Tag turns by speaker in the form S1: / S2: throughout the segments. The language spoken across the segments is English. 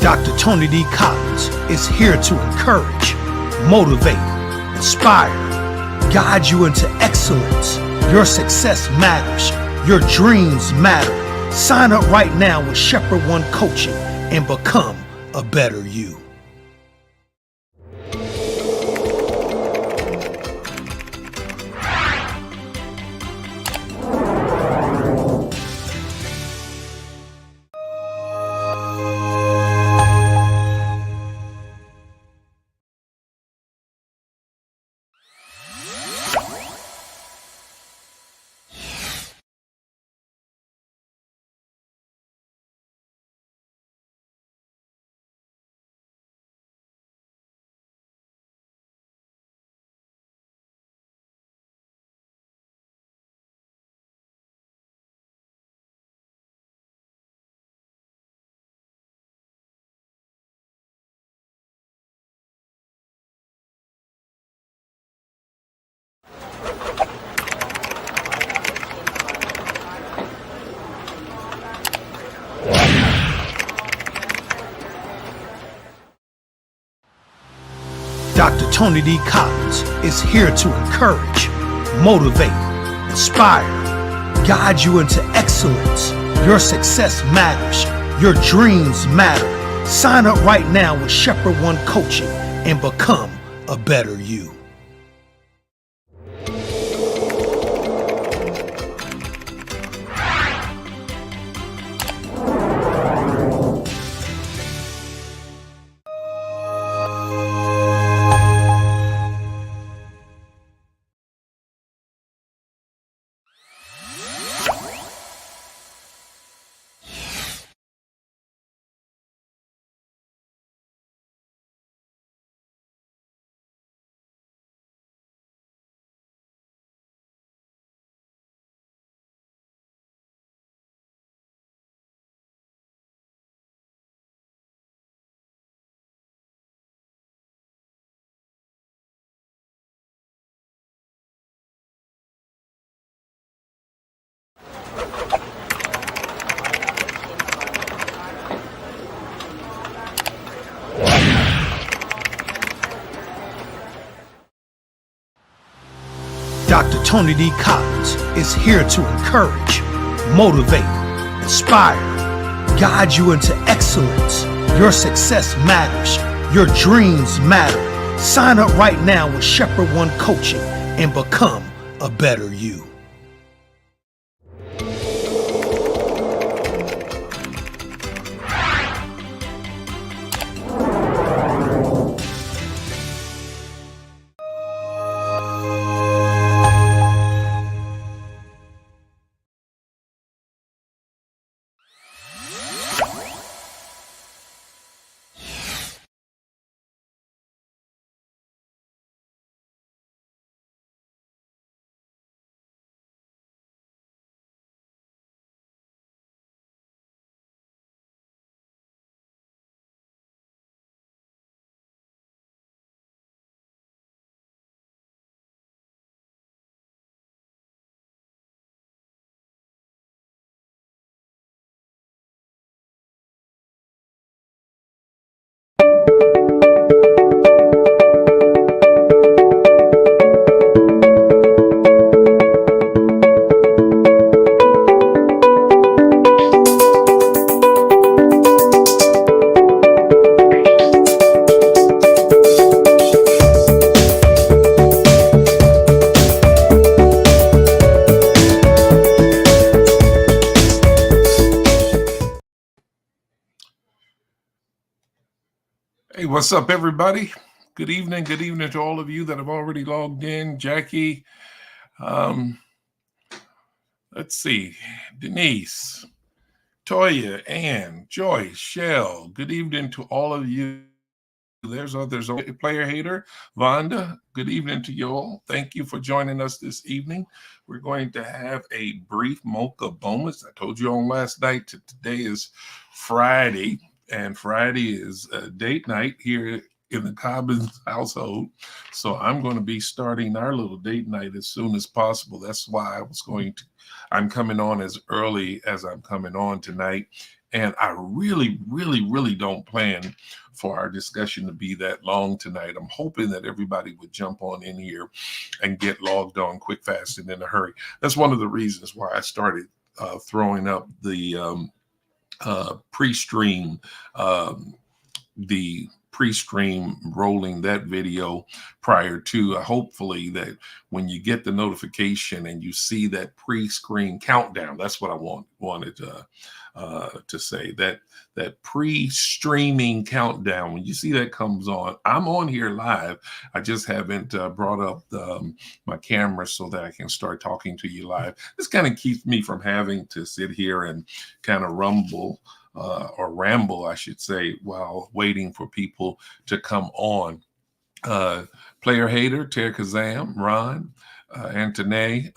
S1: Dr. Tony D. Collins is here to encourage, motivate, inspire, guide you into excellence. Your success matters. Your dreams matter. Sign up right now with Shepherd One Coaching and become a better you. Dr. Tony D. Collins is here to encourage, motivate, inspire, guide you into excellence. Your success matters. Your dreams matter. Sign up right now with Shepherd One Coaching and become a better you. Dr. Tony D. Collins is here to encourage, motivate, inspire, guide you into excellence. Your success matters. Your dreams matter. Sign up right now with Shepherd One Coaching and become a better you.
S2: Hey, what's up, everybody? Good evening. Good evening to all of you that have already logged in. Jackie, let's see, Denise, Toya, Ann, Joyce, Shell. Good evening to all of you. There's a player hater, Vonda. Good evening to you all. Thank you for joining us this evening. We're going to have a brief Mocha Moments. I told you on last night. Today is Friday, and Friday is date night here in the Cobbins household. So I'm going to be starting our little date night as soon as possible. That's why I'm coming on as early as I'm coming on tonight. And I really, really, really don't plan for our discussion to be that long tonight. I'm hoping that everybody would jump on in here and get logged on quick, fast, and in a hurry. That's one of the reasons why I started throwing up pre-stream, um, the pre-stream rolling that video prior to hopefully that when you get the notification and you see that pre-screen countdown, that's what I wanted to say, that pre-streaming countdown, when you see that comes on, I'm on here live. I just haven't brought up my camera so that I can start talking to you live. This kind of keeps me from having to sit here and kind of rumble or ramble, I should say, while waiting for people to come on. Player Hater, Ter Kazam, Ron, Antoine,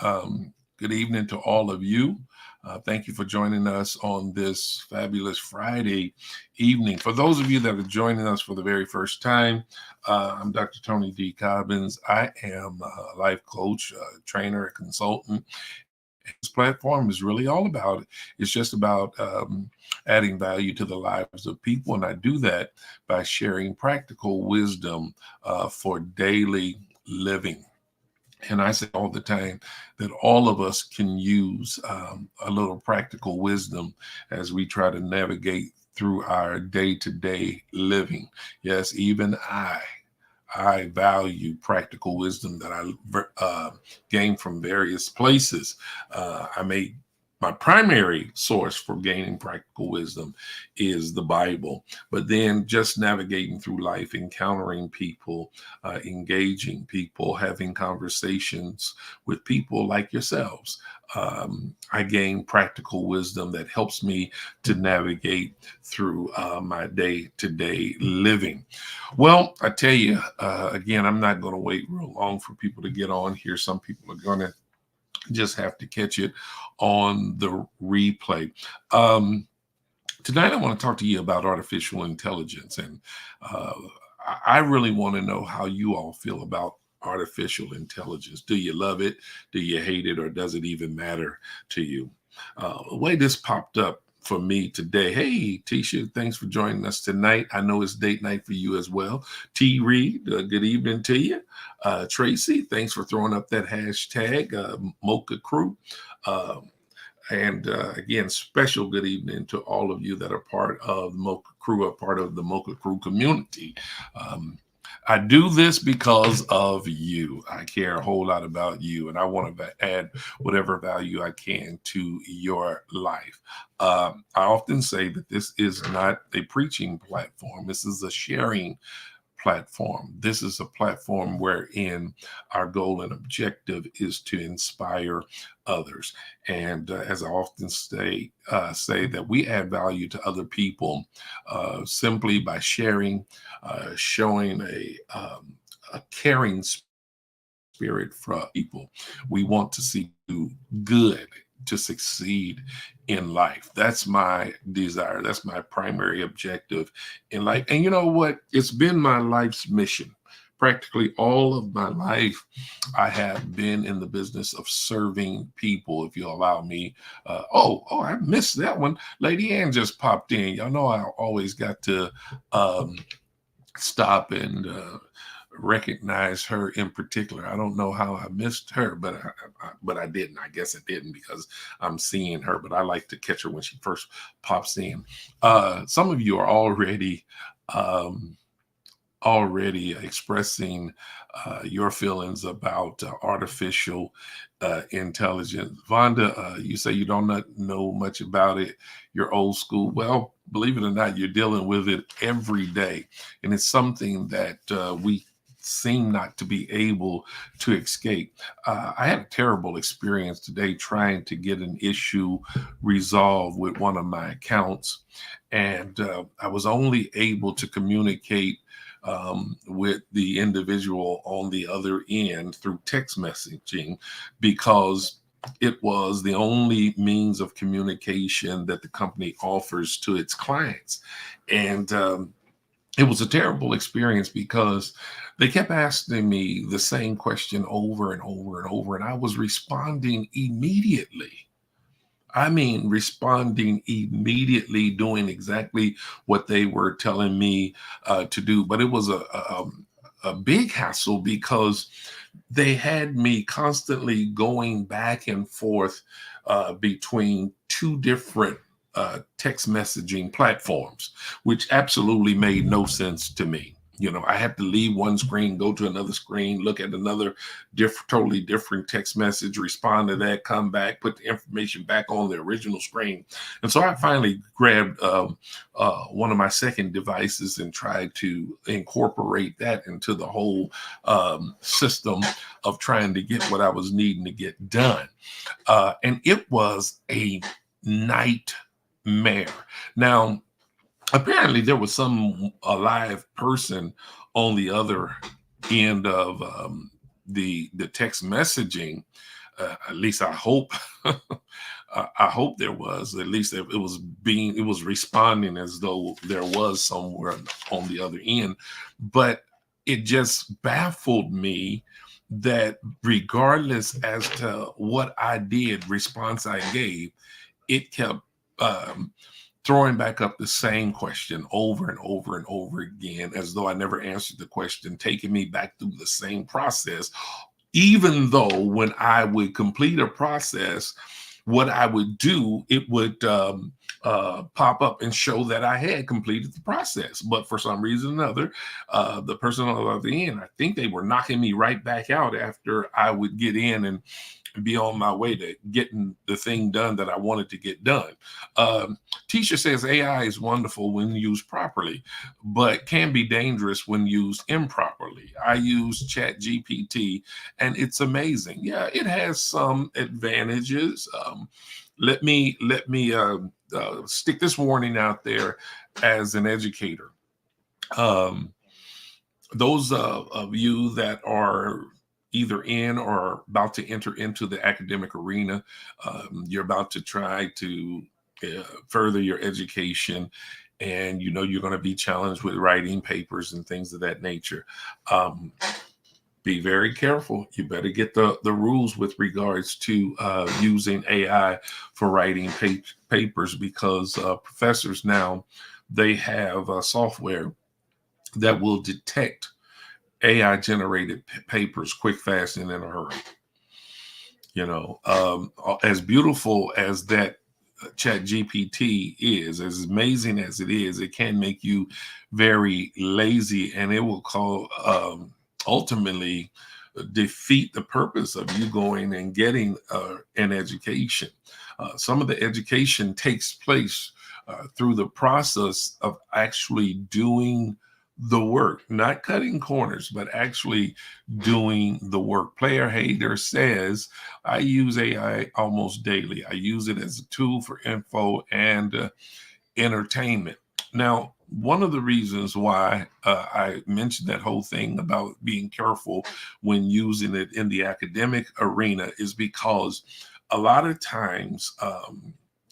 S2: good evening to all of you. Thank you for joining us on this fabulous Friday evening. For those of you that are joining us for the very first time, I'm Dr. Tony D. Cobbins. I am a life coach, trainer, a consultant. This platform is really all about it. It's just about adding value to the lives of people. And I do that by sharing practical wisdom for daily living. And I say all the time that all of us can use a little practical wisdom as we try to navigate through our day-to-day living. Yes, even I value practical wisdom that I gain from various places. My primary source for gaining practical wisdom is the Bible, but then just navigating through life, encountering people, engaging people, having conversations with people like yourselves. I gain practical wisdom that helps me to navigate through my day-to-day living. Well, I tell you, again, I'm not going to wait real long for people to get on here. Some people are going to just have to catch it on the replay. Tonight, I want to talk to you about artificial intelligence. And I really want to know how you all feel about artificial intelligence. Do you love it? Do you hate it? Or does it even matter to you? The way this popped up for me today. Hey, Tisha, thanks for joining us tonight. I know it's date night for you as well. T. Reed, good evening to you. Tracy, thanks for throwing up that hashtag, Mocha Crew. And again, special good evening to all of you that are part of the Mocha Crew, are part of the Mocha Crew community. I do this because of you. I care a whole lot about you, and I want to add whatever value I can to your life. I often say that this is not a preaching platform. This is a sharing platform. This is a platform wherein our goal and objective is to inspire others. And as I often say that we add value to other people simply by sharing, showing a caring spirit for people. We want to see you good, to succeed in life. That's my desire. That's my primary objective in life. And you know what? It's been my life's mission. Practically all of my life, I have been in the business of serving people, if you allow me. I missed that one. Lady Ann just popped in. Y'all know I always got to stop and recognize her in particular. I don't know how I missed her, but I didn't. I guess I didn't because I'm seeing her, but I like to catch her when she first pops in. Some of you are already expressing your feelings about artificial intelligence. Vonda, you say you don't know much about it. You're old school. Well, believe it or not, you're dealing with it every day. And it's something that we seem not to be able to escape. I had a terrible experience today trying to get an issue resolved with one of my accounts. And I was only able to communicate with the individual on the other end through text messaging because it was the only means of communication that the company offers to its clients. And it was a terrible experience because they kept asking me the same question over and over and over, and I was responding immediately. I mean, responding immediately, doing exactly what they were telling me to do. But it was a big hassle because they had me constantly going back and forth between two different text messaging platforms, which absolutely made no sense to me. You know, I had to leave one screen, go to another screen, look at another totally different text message, respond to that, come back, put the information back on the original screen. And so I finally grabbed one of my second devices and tried to incorporate that into the whole system of trying to get what I was needing to get done. And it was a nightmare. Now, apparently, there was some alive person on the other end of the text messaging. At least I hope. I hope there was. At least it was responding as though there was somewhere on the other end. But it just baffled me that regardless as to what I did, response I gave, it kept throwing back up the same question over and over and over again, as though I never answered the question, taking me back through the same process. Even though when I would complete a process, what I would do, it would pop up and show that I had completed the process. But for some reason or another, the person on the other end, I think they were knocking me right back out after I would get in and be on my way to getting the thing done that I wanted to get done. Um, Tisha says AI is wonderful when used properly, but can be dangerous when used improperly. I use Chat GPT and it's amazing. Yeah, it has some advantages. Let me stick this warning out there as an educator. Um, those of you that are either in or about to enter into the academic arena, you're about to try to further your education, and you know you're going to be challenged with writing papers and things of that nature. Um, be very careful. You better get the rules with regards to using AI for writing papers, because professors now, they have software that will detect AI generated papers quick, fast, and in a hurry. You know, as beautiful as that Chat GPT is, as amazing as it can make you very lazy, and it will ultimately defeat the purpose of you going and getting an education. Some of the education takes place through the process of actually doing the work, not cutting corners, but actually doing the work. Player Hater says, I use AI almost daily. I use it as a tool for info and entertainment. Now, one of the reasons why I mentioned that whole thing about being careful when using it in the academic arena is because a lot of times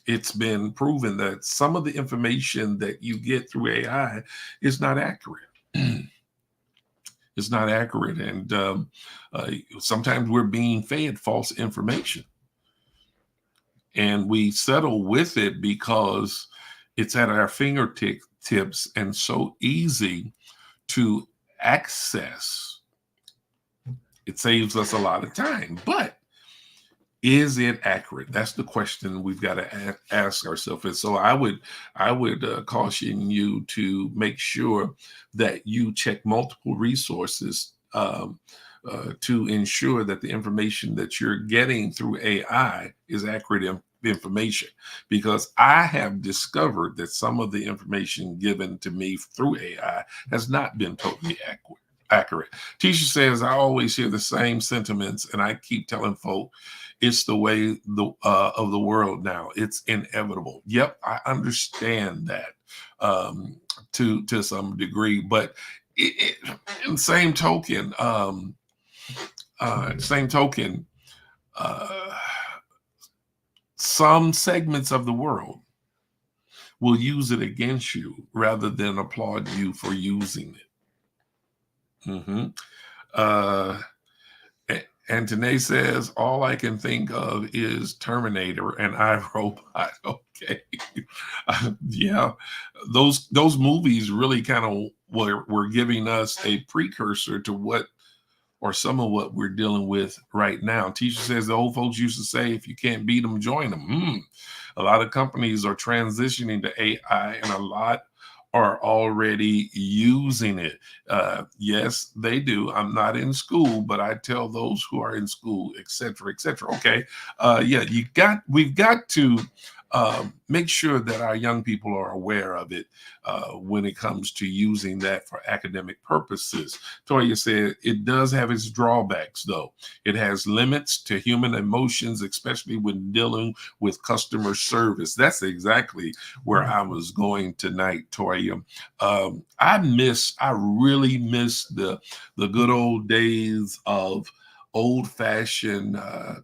S2: it's been proven that some of the information that you get through AI is not accurate. It's not accurate. And sometimes we're being fed false information, and we settle with it because it's at our fingertips and so easy to access. It saves us a lot of time, but is it accurate? That's the question we've got to ask ourselves. And so I would caution you to make sure that you check multiple resources to ensure that the information that you're getting through AI is accurate information. Because I have discovered that some of the information given to me through AI has not been totally accurate. Tisha says, I always hear the same sentiments, and I keep telling folk it's the way of the world now. It's inevitable. Yep, I understand that to some degree, but in the same token, uh, some segments of the world will use it against you rather than applaud you for using it. Uh, and Tanae says, all I can think of is Terminator and iRobot. Okay. Yeah. Those movies really kind of were giving us a precursor to what or some of what we're dealing with right now. Teacher says the old folks used to say, if you can't beat them, join them. A lot of companies are transitioning to AI, and a lot are already using it. Yes, they do. I'm not in school, but I tell those who are in school, et cetera, et cetera. Okay. Yeah, we've got to make sure that our young people are aware of it when it comes to using that for academic purposes. Toya said it does have its drawbacks, though. It has limits to human emotions, especially when dealing with customer service. That's exactly where I was going tonight, Toya. I really miss the good old days of old-fashioned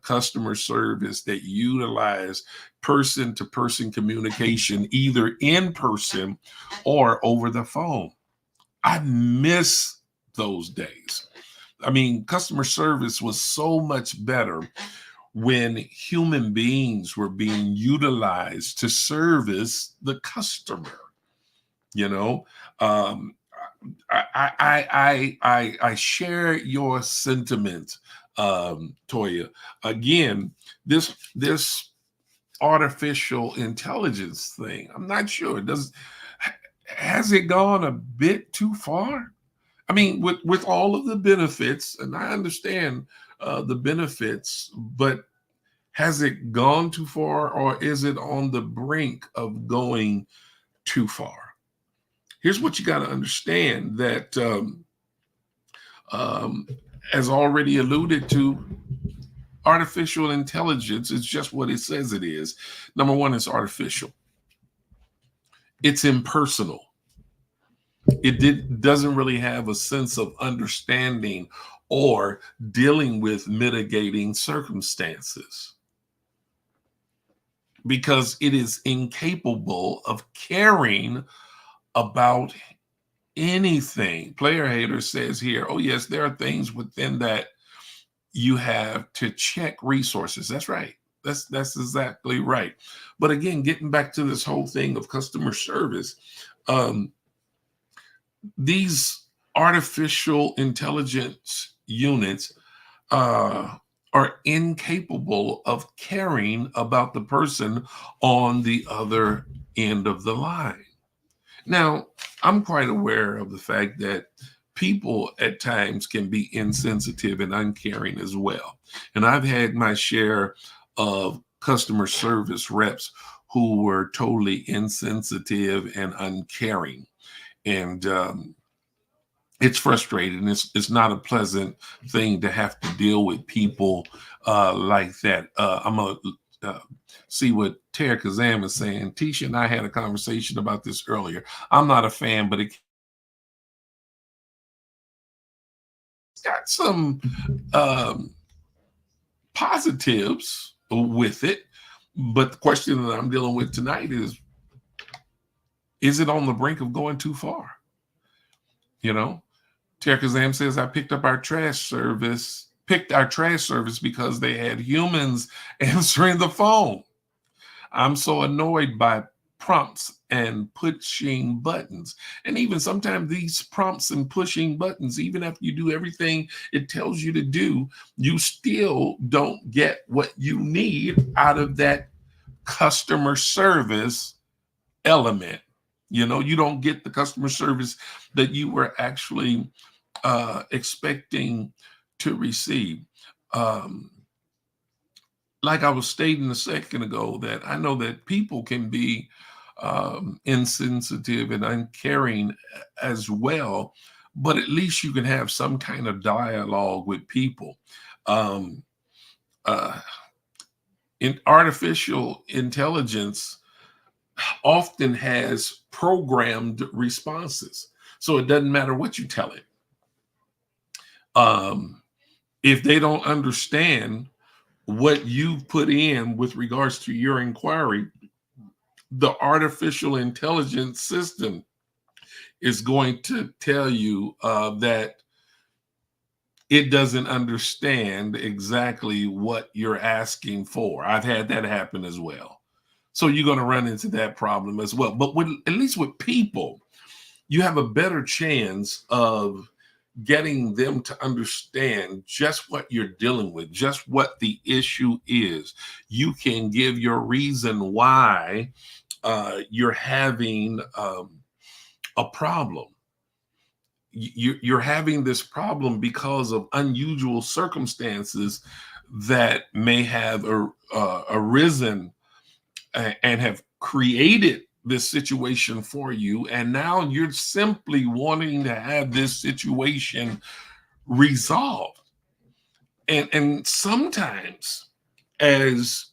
S2: customer service that utilized person-to-person communication, either in person or over the phone. I miss those days. I mean, customer service was so much better when human beings were being utilized to service the customer. You know, um, I share your sentiment, Toya. Again, this artificial intelligence thing, I'm not sure. Has it gone a bit too far? I mean, with all of the benefits, and I understand the benefits, but has it gone too far, or is it on the brink of going too far? Here's what you got to understand that, um, as already alluded to, artificial intelligence is just what it says it is. Number one, it's artificial. It's impersonal. Doesn't really have a sense of understanding or dealing with mitigating circumstances because it is incapable of caring about anything. Player Hater says here, oh, yes, there are things within that you have to check resources. That's right. That's exactly right. But again, getting back to this whole thing of customer service, these artificial intelligence units are incapable of caring about the person on the other end of the line. Now, I'm quite aware of the fact that people at times can be insensitive and uncaring as well. And I've had my share of customer service reps who were totally insensitive and uncaring. And it's frustrating. It's not a pleasant thing to have to deal with people like that. I'm going to see what Tara Kazam is saying. Tisha and I had a conversation about this earlier. I'm not a fan, but it's got some positives with it. But the question that I'm dealing with tonight is it on the brink of going too far? You know, Tara Kazam says, I picked our trash service because they had humans answering the phone. I'm so annoyed by prompts and pushing buttons. And even sometimes these prompts and pushing buttons, even after you do everything it tells you to do, you still don't get what you need out of that customer service element. You know, you don't get the customer service that you were actually expecting to receive. Like I was stating a second ago, that I know that people can be insensitive and uncaring as well, but at least you can have some kind of dialogue with people. Um, uh, in artificial intelligence often has programmed responses, so it doesn't matter what you tell it. If they don't understand what you've put in with regards to your inquiry, the artificial intelligence system is going to tell you that it doesn't understand exactly what you're asking for. I've had that happen as well. So you're going to run into that problem as well. But at least with people, you have a better chance of getting them to understand just what you're dealing with, just what the issue is. You can give your reason why you're having a problem. You're having this problem because of unusual circumstances that may have arisen and have created this situation for you. And now you're simply wanting to have this situation resolved. And sometimes, as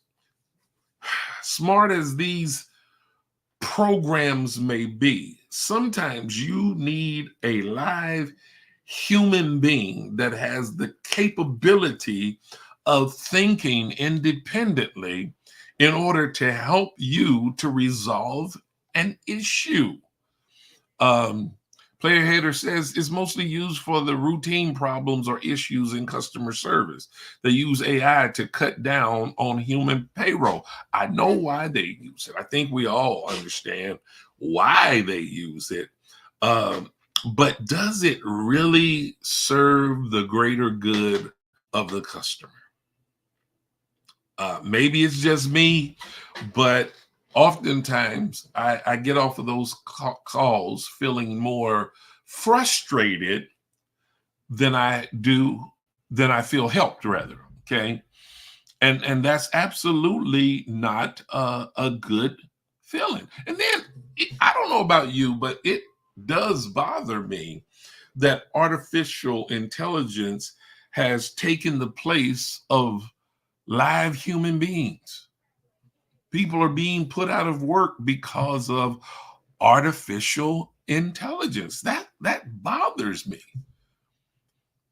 S2: smart as these programs may be, sometimes you need a live human being that has the capability of thinking independently in order to help you to resolve an issue. Um, Player Hater says it's mostly used for the routine problems or issues in customer service. They use AI to cut down on human payroll. I know why they use it. I think we all understand why they use it. But does it really serve the greater good of the customer? Maybe it's just me, but oftentimes I get off of those calls feeling more frustrated than I feel helped, rather. Okay. And that's absolutely not a good feeling. And then I don't know about you, but it does bother me that artificial intelligence has taken the place of live human beings. People are being put out of work because of artificial intelligence. That bothers me.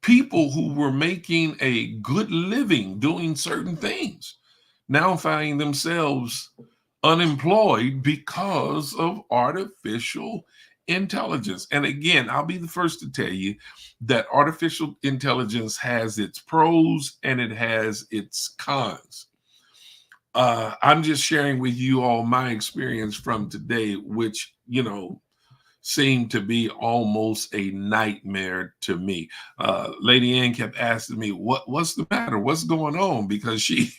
S2: People who were making a good living doing certain things now finding themselves unemployed because of artificial intelligence. And again, I'll be the first to tell you that artificial intelligence has its pros and it has its cons. I'm just sharing with you all my experience from today, which, seemed to be almost a nightmare to me. Lady Ann kept asking me, what's the matter? What's going on? Because she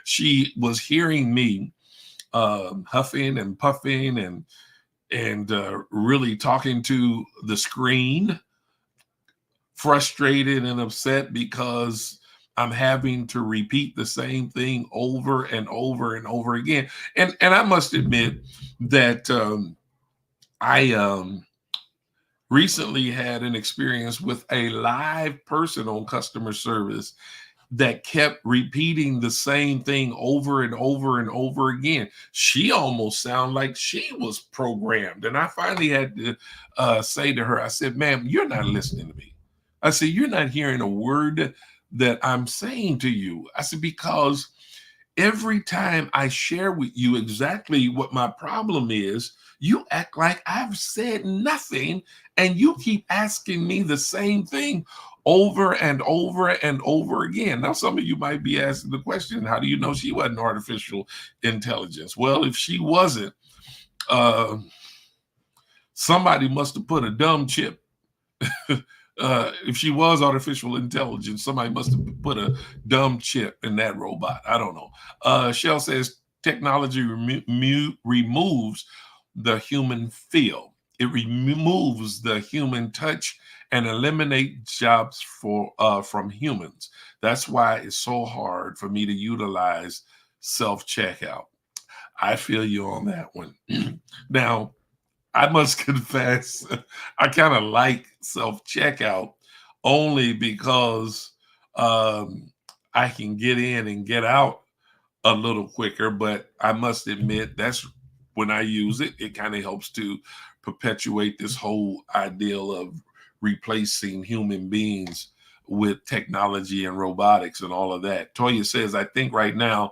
S2: she was hearing me huffing and puffing and really talking to the screen, frustrated and upset because I'm having to repeat the same thing over and over and over again. And I must admit that I recently had an experience with a live person on customer service that kept repeating the same thing over and over and over again. She almost sounded like she was programmed. And I finally had to say to her, I said, ma'am, you're not listening to me. I said, you're not hearing a word that I'm saying to you. I said, because every time I share with you exactly what my problem is, you act like I've said nothing and you keep asking me the same thing over and over and over again. Now, some of you might be asking the question, how do you know she wasn't artificial intelligence? Well, if she wasn't, somebody must have put a dumb chip. If she was artificial intelligence, somebody must have put a dumb chip in that robot. I don't know. Shell says technology removes the human feel. It removes the human touch and eliminates jobs from humans. That's why it's so hard for me to utilize self-checkout. I feel you on that one. Now, I must confess, I kind of like self-checkout only because I can get in and get out a little quicker. But I must admit, that's when I use it, it kind of helps to perpetuate this whole ideal of replacing human beings with technology and robotics and all of that. Toya says, I think right now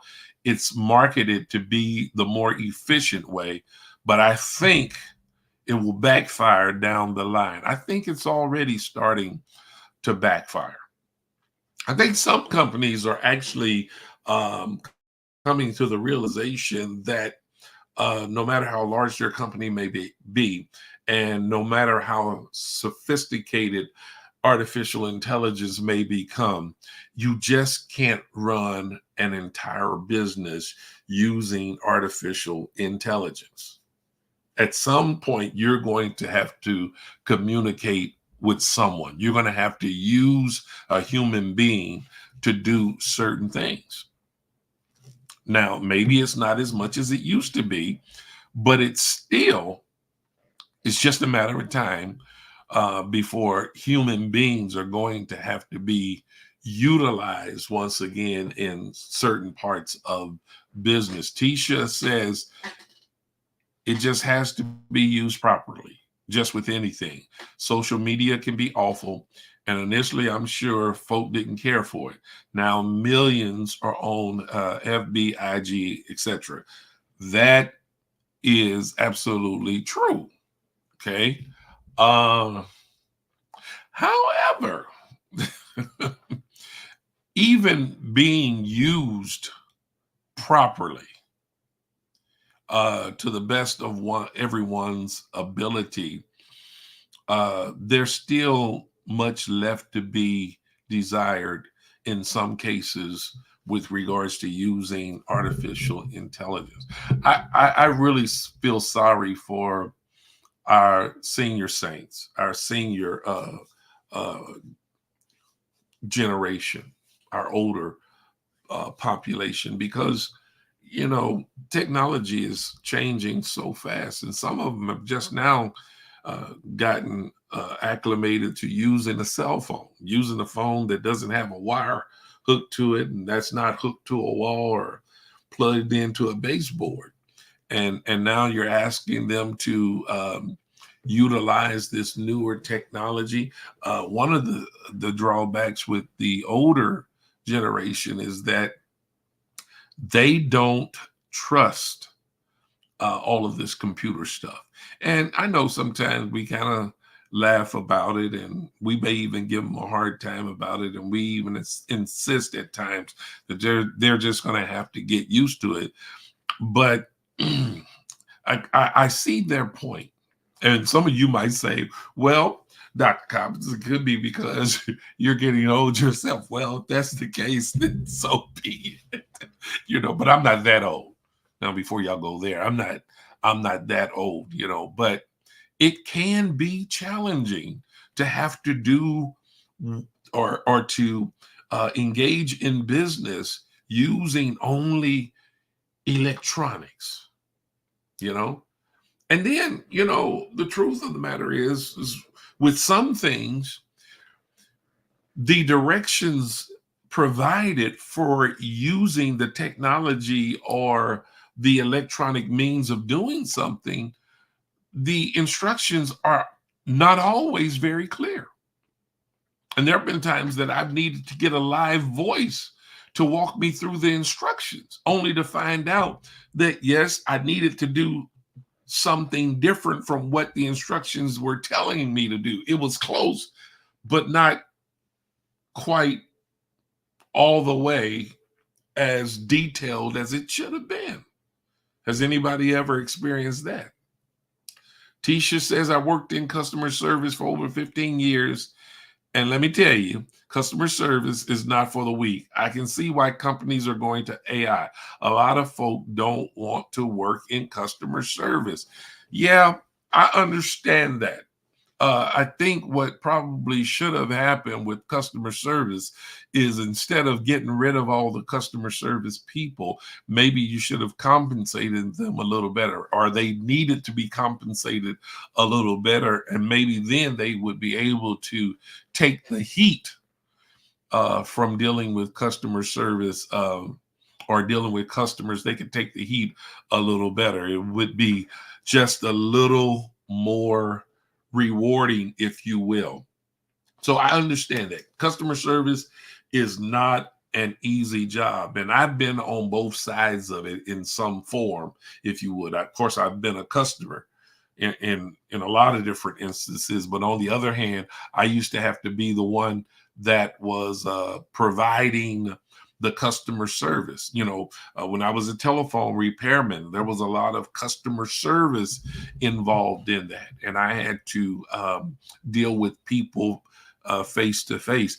S2: it's marketed to be the more efficient way, but I think it will backfire down the line. I think it's already starting to backfire. I think some companies are actually coming to the realization that no matter how large their company may be, and no matter how sophisticated artificial intelligence may become, you just can't run an entire business using artificial intelligence. At some point, you're going to have to communicate with someone. You're going to have to use a human being to do certain things. Now, maybe it's not as much as it used to be, but it's just a matter of time before human beings are going to have to be utilized once again in certain parts of business. Tisha says it just has to be used properly, just with anything. Social media can be awful. And initially, I'm sure folk didn't care for it. Now, millions are on FB, IG, etc. That is absolutely true. Okay. Um, However, even being used properly to the best of everyone's ability, there's still much left to be desired in some cases with regards to using artificial intelligence. I really feel sorry for our senior saints, our senior uh, generation, our older population, because technology is changing so fast, and some of them have just now gotten acclimated to using a cell phone, using a phone that doesn't have a wire hooked to it, and that's not hooked to a wall or plugged into a baseboard. And now you're asking them to utilize this newer technology. One of the drawbacks with the older generation is that they don't trust all of this computer stuff. And I know sometimes we kind of laugh about it, and we may even give them a hard time about it, and we even insist at times that they're just going to have to get used to it. But I see their point. And some of you might say, well, Dr. Cobbins, it could be because you're getting old yourself. Well, if that's the case, then so be it. But I'm not that old. Now, before y'all go there, I'm not that old, but it can be challenging to have to do or to engage in business using only electronics, And then, the truth of the matter is with some things, the directions provided for using the technology or the electronic means of doing something, the instructions are not always very clear. And there have been times that I've needed to get a live voice to walk me through the instructions, only to find out that, yes, I needed to do something different from what the instructions were telling me to do. It was close, but not quite all the way as detailed as it should have been. Has anybody ever experienced that? Tisha says, I worked in customer service for over 15 years. And let me tell you, customer service is not for the weak. I can see why companies are going to AI. A lot of folk don't want to work in customer service. Yeah, I understand that. I think what probably should have happened with customer service is, instead of getting rid of all the customer service people, maybe you should have compensated them a little better, or they needed to be compensated a little better. And maybe then they would be able to take the heat from dealing with customer service or dealing with customers. They could take the heat a little better. It would be just a little more rewarding, if you will. So I understand that customer service is not an easy job. And I've been on both sides of it in some form, if you would. Of course, I've been a customer in a lot of different instances. But on the other hand, I used to have to be the one that was providing the customer service. When I was a telephone repairman, there was a lot of customer service involved in that. And I had to deal with people face to face.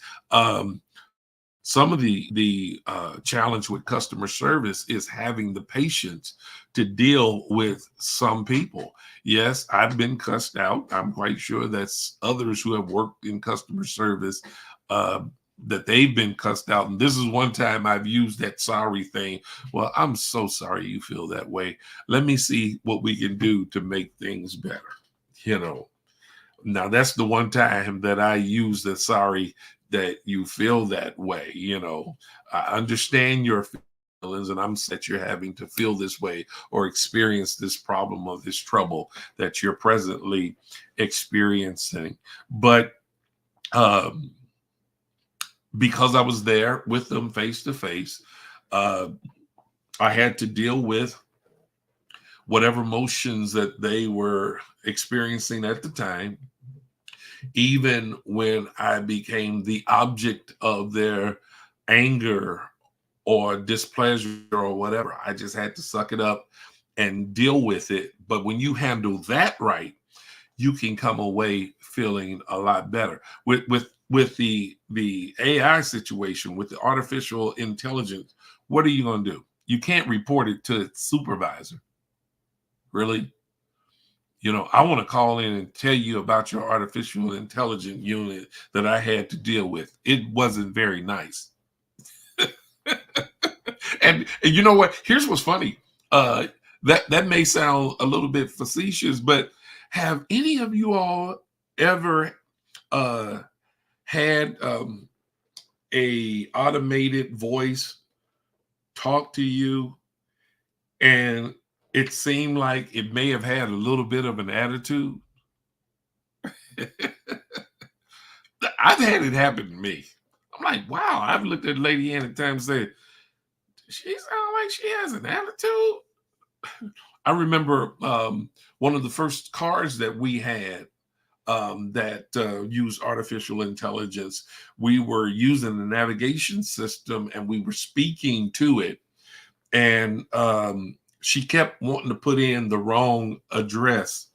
S2: Some of the challenge with customer service is having the patience to deal with some people. Yes, I've been cussed out. I'm quite sure that's others who have worked in customer service uh, that they've been cussed out. And this is one time I've used that sorry thing. Well, I'm so sorry you feel that way. Let me see what we can do to make things better. You know, now that's the one time that I use the sorry that you feel that way. I understand your feelings, and I'm sad you're having to feel this way or experience this problem or this trouble that you're presently experiencing. But because I was there with them face to face, I had to deal with whatever emotions that they were experiencing at the time. Even when I became the object of their anger or displeasure or whatever, I just had to suck it up and deal with it. But when you handle that right, you can come away feeling a lot better. With the AI situation, with the artificial intelligence, what are you going to do? You can't report it to its supervisor. Really? I want to call in and tell you about your artificial intelligence unit that I had to deal with. It wasn't very nice. and you know what? Here's what's funny. That may sound a little bit facetious, but have any of you all ever had a automated voice talk to you, and it seemed like it may have had a little bit of an attitude? I've had it happen to me. I'm like, wow, I've looked at a lady in at times and said, she sounds like she has an attitude. I remember one of the first cars that we had that used artificial intelligence. We were using the navigation system and we were speaking to it. And she kept wanting to put in the wrong address,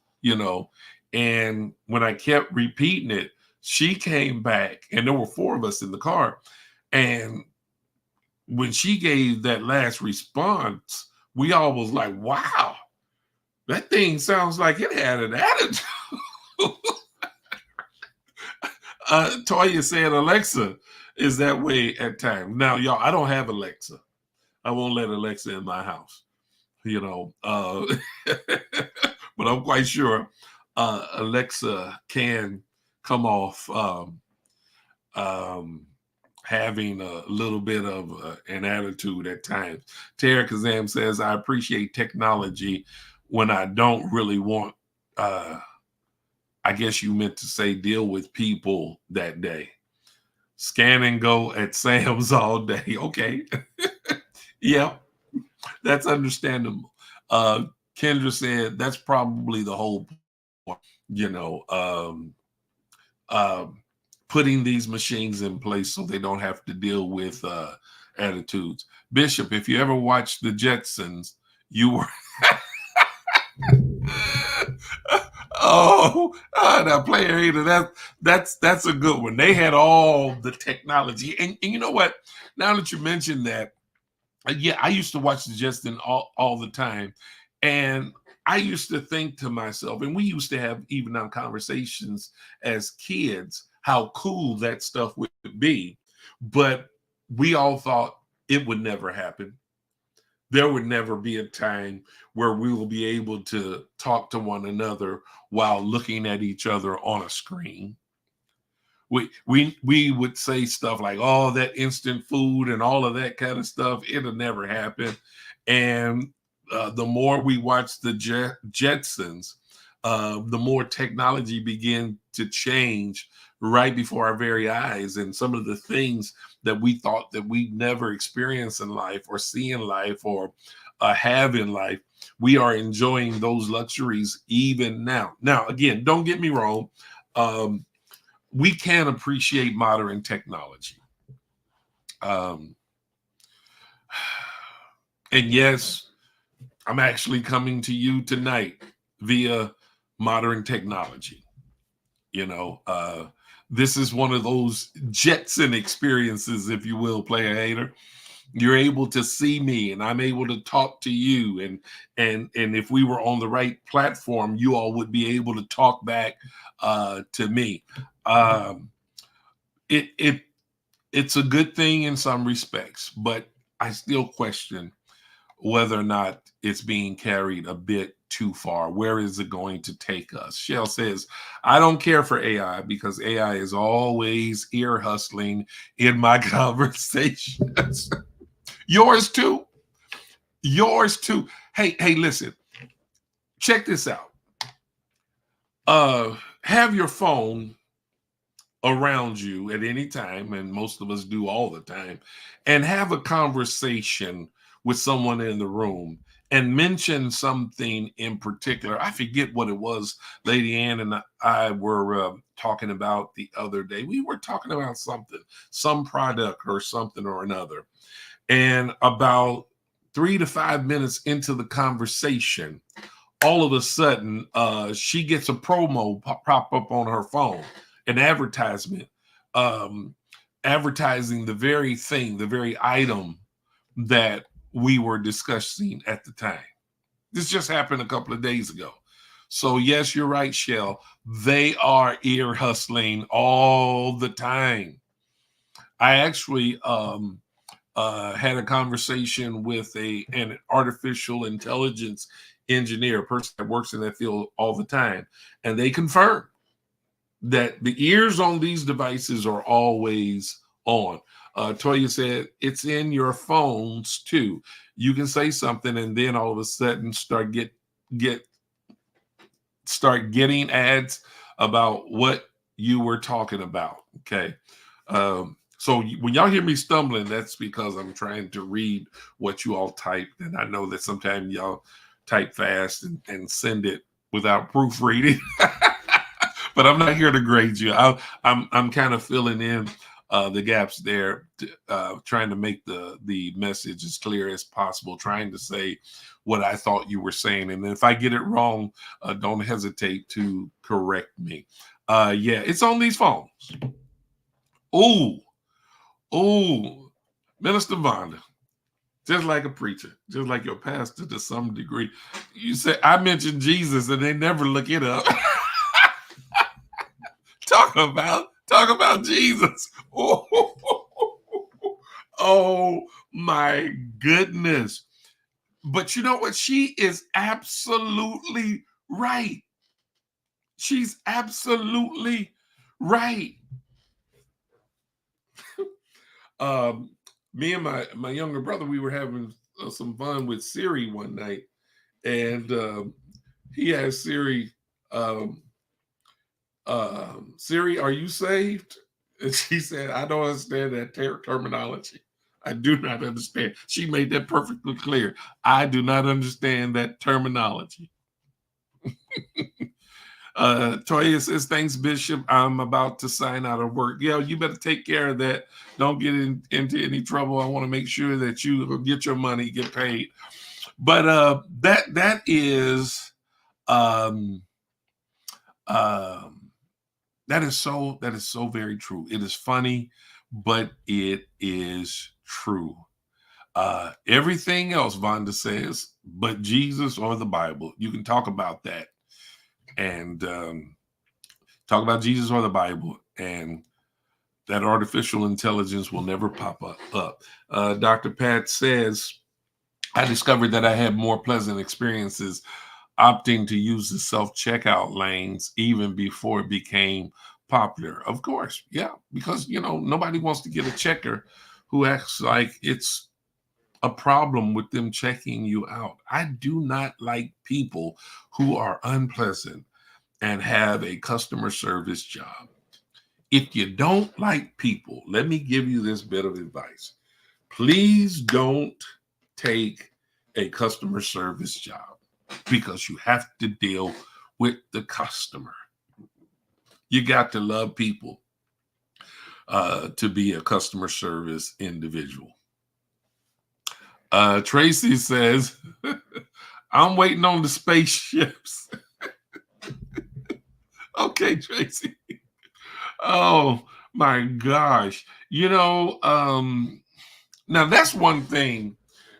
S2: And when I kept repeating it, she came back, and there were 4 of us in the car. And when she gave that last response, we all was like, wow, that thing sounds like it had an attitude. Toya said Alexa is that way at times. Now, y'all, I don't have Alexa. I won't let Alexa in my house, but I'm quite sure Alexa can come off having a little bit of an attitude at times. Tara Kazam says, I appreciate technology when I don't really want, I guess you meant to say deal with people that day. Scan and go at Sam's all day. Okay. Yeah, that's understandable. Kendra said that's probably the whole point, putting these machines in place so they don't have to deal with attitudes. Bishop, if you ever watched the Jetsons, you were that player hater. That's a good one. They had all the technology, and you know what? Now that you mentioned that, yeah, I used to watch the Jetsons all the time, and I used to think to myself, and we used to have even on conversations as kids, how cool that stuff would be, but we all thought it would never happen. There would never be a time where we will be able to talk to one another while looking at each other on a screen. We would say stuff like, oh, that instant food and all of that kind of stuff, it'll never happen. And the more we watch the Jetsons, the more technology began to change right before our very eyes, and some of the things that we thought that we'd never experience in life or see in life or have in life, we are enjoying those luxuries even now. Now, again, don't get me wrong. We can appreciate modern technology. Um, and yes, I'm actually coming to you tonight via modern technology. You know, this is one of those Jetson experiences, if you will, player hater. You're able to see me and I'm able to talk to you, and if we were on the right platform, you all would be able to talk back to me. Um, it it's a good thing in some respects, but I still question whether or not it's being carried a bit too far. Where is it going to take us? Shell says, I don't care for AI because AI is always ear hustling in my conversations. Yours too. Yours too. Hey, listen, check this out. Have your phone around you at any time, and most of us do all the time, and have a conversation with someone in the room and mention something in particular. I forget what it was Lady Ann and I were talking about the other day. We were talking about something, some product or something or another. And about 3 to 5 minutes into the conversation, all of a sudden, she gets a promo pop up on her phone, an advertisement, um, advertising the very thing, the very item that we were discussing at the time. This just happened a couple of days ago. So yes, you're right, Shell. They are ear hustling all the time. I actually had a conversation with an artificial intelligence engineer, a person that works in that field all the time, and they confirmed that the ears on these devices are always on. Toya said it's in your phones too. You can say something and then all of a sudden get start getting ads about what you were talking about. Okay. So when y'all hear me stumbling, that's because I'm trying to read what you all typed. And I know that sometimes y'all type fast and send it without proofreading. But I'm not here to grade you. I'm kind of filling in the gaps there, trying to make the message as clear as possible, trying to say what I thought you were saying. And if I get it wrong, don't hesitate to correct me. Yeah, it's on these phones. Oh, Minister Vonda, just like a preacher, just like your pastor to some degree. You say, I mentioned Jesus and they never look it up. Talk about Jesus. Oh my goodness. But you know what? She is absolutely right. She's absolutely right. Me and my younger brother, we were having some fun with Siri one night, and he asked Siri, Siri, are you saved? And she said, I don't understand that terminology. I do not understand. She made that perfectly clear. I do not understand that terminology. Toya says, thanks, Bishop. I'm about to sign out of work. Yeah, you better take care of that. Don't get into any trouble. I want to make sure that you get your money, get paid. But that is um, um, that is so very true. It is funny, but it is true. Everything else, Vonda says, but Jesus or the Bible. You can talk about that and talk about Jesus or the Bible, and that artificial intelligence will never pop up. Dr. Pat says, I discovered that I had more pleasant experiences opting to use the self-checkout lanes even before it became popular. Of course, yeah, because nobody wants to get a checker who acts like it's a problem with them checking you out. I do not like people who are unpleasant. and have a customer service job. If you don't like people, let me give you this bit of advice. Please don't take a customer service job because you have to deal with the customer. You got to love people to be a customer service individual. Tracy says, I'm waiting on the spaceships. Okay, Tracy. Oh my gosh. Now that's one thing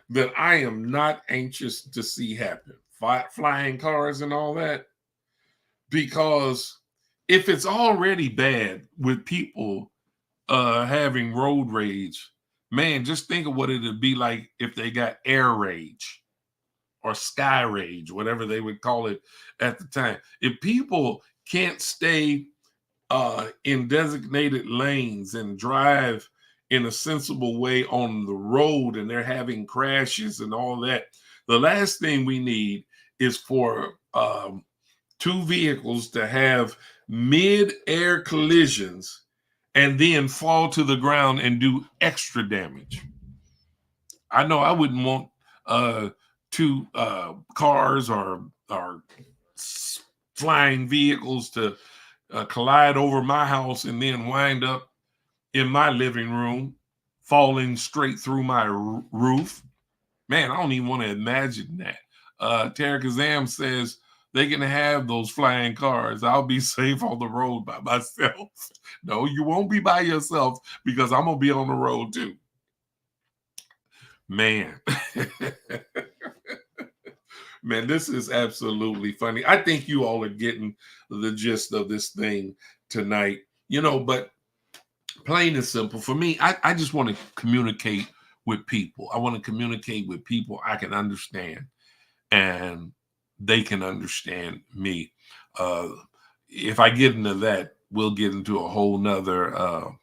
S2: that I am not anxious to see happen. Flying cars and all that. Because if it's already bad with people having road rage, man, just think of what it'd be like if they got air rage or sky rage, whatever they would call it at the time. If people can't stay in designated lanes and drive in a sensible way on the road and they're having crashes and all that, the last thing we need is for two vehicles to have mid-air collisions and then fall to the ground and do extra damage. I know I wouldn't want two cars or flying vehicles to collide over my house and then wind up in my living room, falling straight through my roof. Man, I don't even want to imagine that. Tara Kazam says they can have those flying cars. I'll be safe on the road by myself. No, you won't be by yourself because I'm going to be on the road too. Man. Man, this is absolutely funny. I think you all are getting the gist of this thing tonight. But plain and simple, for me, I just want to communicate with people. I want to communicate with people I can understand and they can understand me. If I get into that, we'll get into a whole nother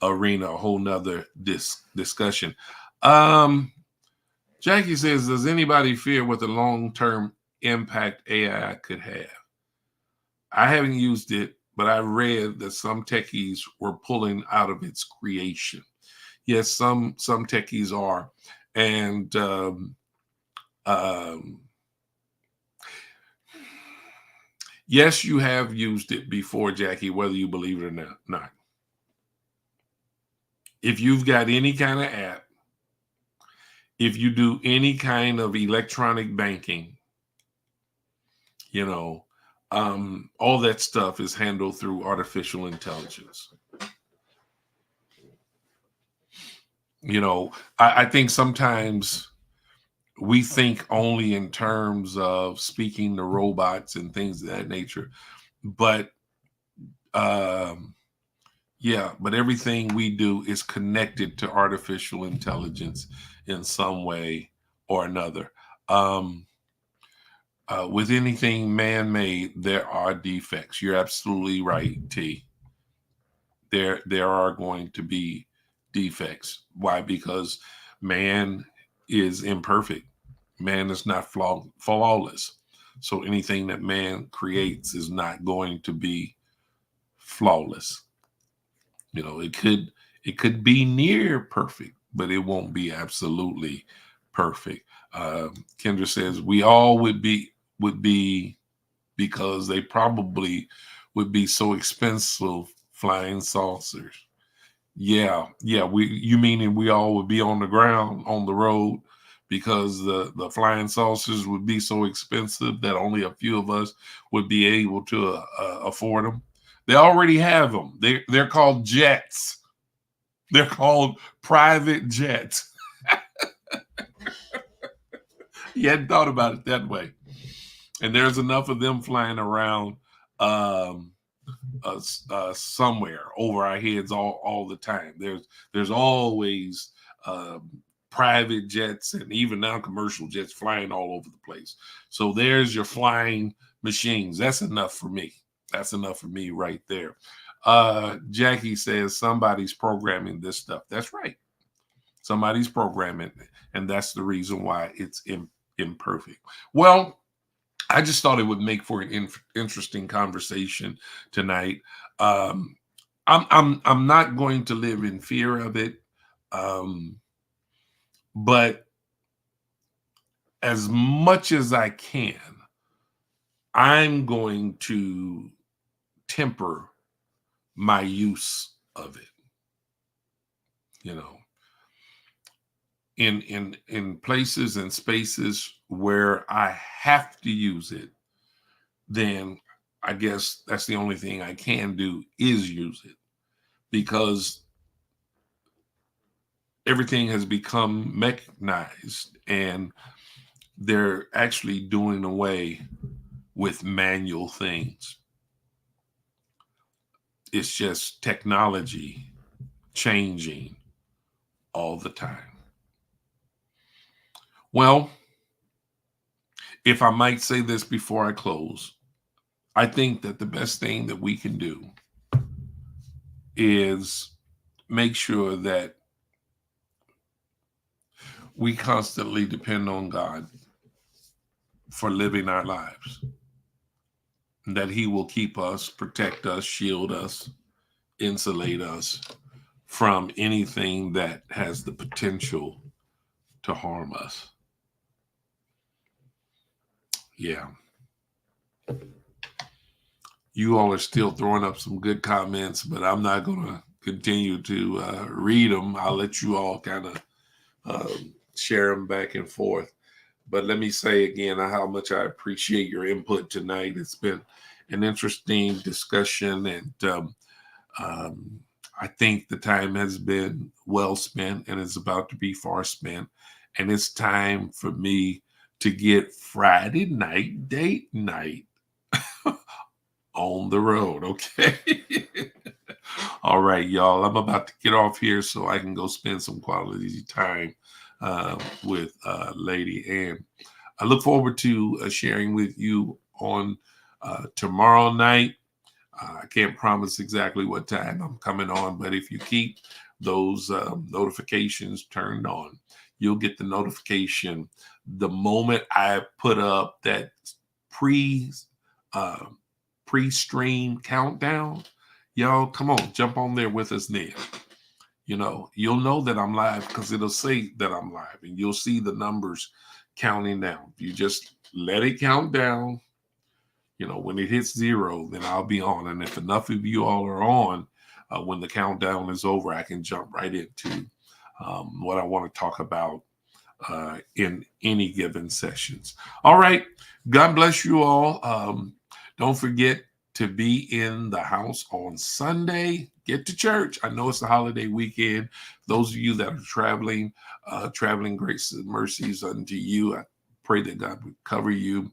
S2: arena, a whole nother discussion. Jackie says, does anybody fear what the long-term impact AI could have? I haven't used it, but I read that some techies were pulling out of its creation. Yes, some techies are. And yes, you have used it before, Jackie, whether you believe it or not. If you've got any kind of app, if you do any kind of electronic banking, all that stuff is handled through artificial intelligence. I think sometimes we think only in terms of speaking to robots and things of that nature, but but everything we do is connected to artificial intelligence in some way or another. With anything man-made, there are defects. You're absolutely right, T. There are going to be defects. Why? Because man is imperfect. Man is not flawless. So anything that man creates is not going to be flawless. It could be near perfect, but it won't be absolutely perfect. Kendra says we all would be because they probably would be so expensive flying saucers. Yeah. You meaning we all would be on the ground on the road because the flying saucers would be so expensive that only a few of us would be able to afford them. They already have them. They're called jets. They're called private jets. You hadn't thought about it that way. And there's enough of them flying around somewhere over our heads all the time. There's always private jets and even now commercial jets flying all over the place. So there's your flying machines. That's enough for me. That's enough for me right there. Jackie says somebody's programming this stuff. That's right. Somebody's programming it, and that's the reason why it's imperfect. Well, I just thought it would make for an interesting conversation tonight. Um, I'm not going to live in fear of it, um, but as much as I can, I'm going to temper my use of it. You know, in places and spaces where I have to use it, then I guess that's the only thing I can do is use it, because everything has become mechanized and they're actually doing away with manual things. It's just technology changing all the time. Well, if I might say this before I close, I think that the best thing that we can do is make sure that we constantly depend on God for living our lives, that He will keep us, protect us, shield us, insulate us from anything that has the potential to harm us. Yeah. You all are still throwing up some good comments, but I'm not going to continue to read them. I'll let you all kind of share them back and forth. But let me say again how much I appreciate your input tonight. It's been an interesting discussion, and I think the time has been well spent and it's about to be far spent. And it's time for me to get Friday night date night on the road. Okay. All right, y'all. I'm about to get off here so I can go spend some quality time with Lady Ann. I look forward to sharing with you on tomorrow night. I can't promise exactly what time I'm coming on, but if you keep those notifications turned on, you'll get the notification the moment I put up that pre uh, pre-stream countdown. Y'all, come on, jump on there with us then. You'll know that I'm live because it'll say that I'm live, and you'll see the numbers counting down. You just let it count down. When it hits 0, then I'll be on. And if enough of you all are on, when the countdown is over, I can jump right into what I want to talk about in any given sessions. All right. God bless you all. Don't forget to be in the house on Sunday. Get to church. I know it's a holiday weekend. Those of you that are traveling grace and mercies unto you. I pray that God would cover you.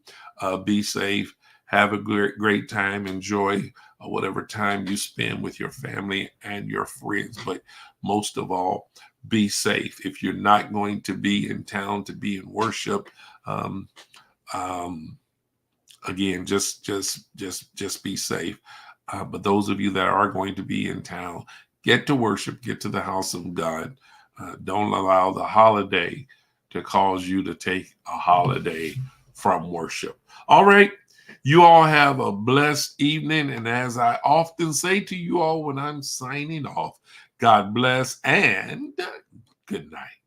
S2: Be safe. Have a great time. Enjoy whatever time you spend with your family and your friends. But most of all, be safe. If you're not going to be in town to be in worship, again, just be safe. But those of you that are going to be in town, get to worship, get to the house of God. Don't allow the holiday to cause you to take a holiday from worship. All right. You all have a blessed evening. And as I often say to you all when I'm signing off, God bless and good night.